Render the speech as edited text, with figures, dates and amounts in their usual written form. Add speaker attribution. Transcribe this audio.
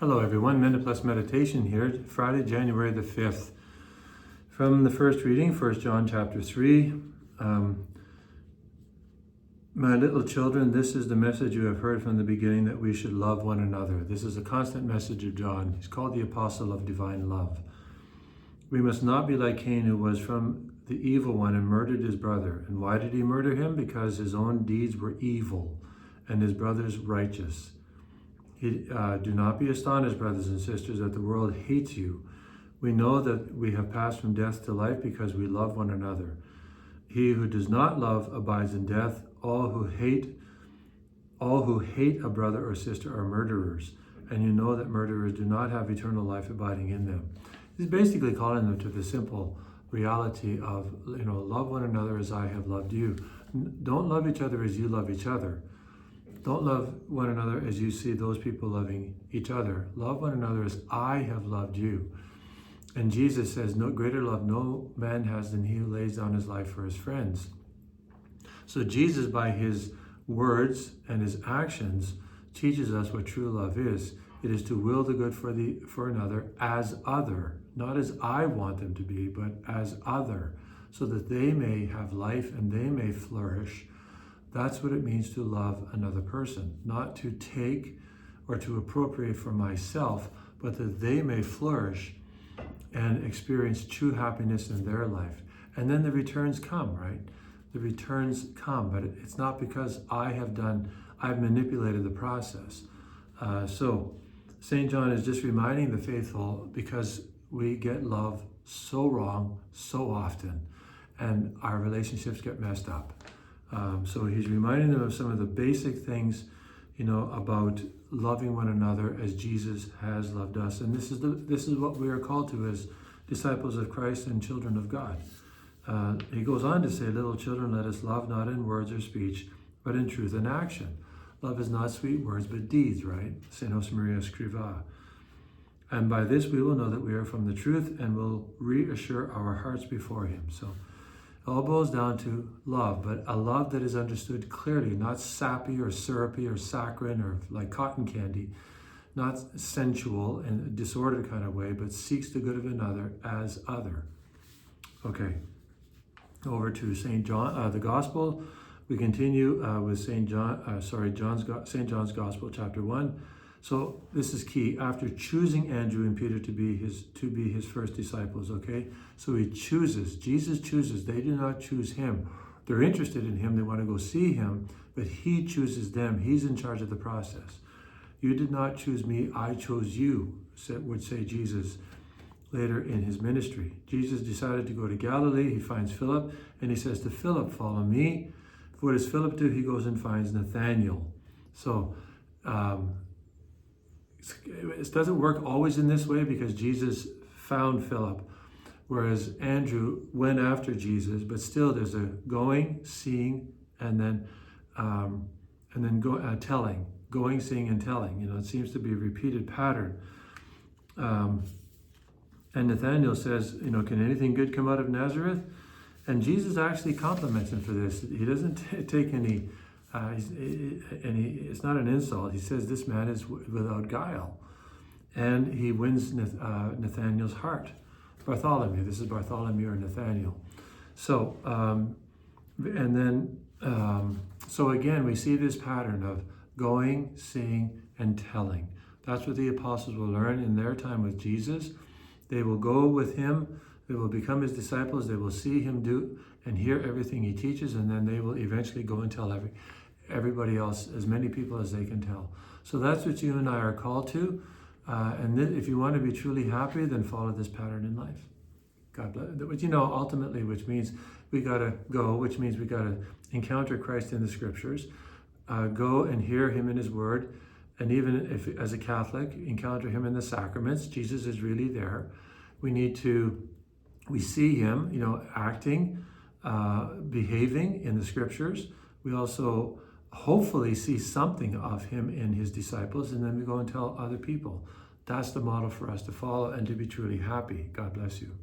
Speaker 1: Hello everyone, Minute Plus Meditation here, Friday, January the 5th. From the first reading, 1 John chapter 3. My little children, this is the message you have heard from the beginning, that we should love one another. This is a constant message of John. He's called the apostle of divine love. We must not be like Cain, who was from the evil one and murdered his brother. And why did he murder him? Because his own deeds were evil and his brother's righteous. Do not be astonished, brothers and sisters, that the world hates you. We know that we have passed from death to life because we love one another. He who does not love abides in death. All who hate a brother or sister are murderers, and you know that murderers do not have eternal life abiding in them. He's basically calling them to the simple reality of, love one another as I have loved you. Don't love each other as you love each other. Don't love one another as you see those people loving each other. Love one another as I have loved you. And Jesus says, no greater love no man has than he who lays down his life for his friends. So Jesus, by his words and his actions, teaches us what true love is. It is to will the good for another as other, not as I want them to be, but as other, so that they may have life and they may flourish. That's what it means to love another person, not to take or to appropriate for myself, but that they may flourish and experience true happiness in their life. And then the returns come, right? The returns come, but it's not because I've manipulated the process. So St. John is just reminding the faithful, because we get love so wrong so often, and our relationships get messed up. So he's reminding them of some of the basic things, about loving one another as Jesus has loved us. And this is what we are called to as disciples of Christ and children of God. He goes on to say, little children, let us love not in words or speech, but in truth and action. Love is not sweet words, but deeds, right? Saint Josemaria Escrivá. And by this we will know that we are from the truth and will reassure our hearts before him. So it all boils down to love, but a love that is understood clearly, not sappy or syrupy or saccharine or like cotton candy, not sensual in a disordered kind of way, but seeks the good of another as other. Okay, over to St. John, the Gospel. We continue with St. John's Gospel, chapter 1. So this is key. After choosing Andrew and Peter to be his first disciples, okay? So he chooses. Jesus chooses. They do not choose him. They're interested in him. They want to go see him, but he chooses them. He's in charge of the process. You did not choose me. I chose you, would say Jesus later in his ministry. Jesus decided to go to Galilee. He finds Philip, and he says to Philip, follow me. What does Philip do? He goes and finds Nathanael. So it doesn't work always in this way, because Jesus found Philip, whereas Andrew went after Jesus. But still, there's a going, seeing, and then telling. Going, seeing, and telling. It seems to be a repeated pattern. And Nathanael says, can anything good come out of Nazareth? And Jesus actually compliments him for this. He doesn't take any. It's not an insult. He says this man is without guile, and he wins Nathanael's heart. Bartholomew. This is Bartholomew or Nathanael. So, so again, we see this pattern of going, seeing, and telling. That's what the apostles will learn in their time with Jesus. They will go with him. They will become his disciples. They will see him do and hear everything he teaches, and then they will eventually go and tell everybody else, as many people as they can tell. So that's what you and I are called to. And if you want to be truly happy, then follow this pattern in life. God bless. But ultimately, which means we got to go, which means we got to encounter Christ in the scriptures, go and hear him in his word. And even if, as a Catholic, encounter him in the sacraments, Jesus is really there. We see him, acting, behaving in the scriptures. We also hopefully see something of him in his disciples, and then we go and tell other people. That's the model for us to follow and to be truly happy. God bless you.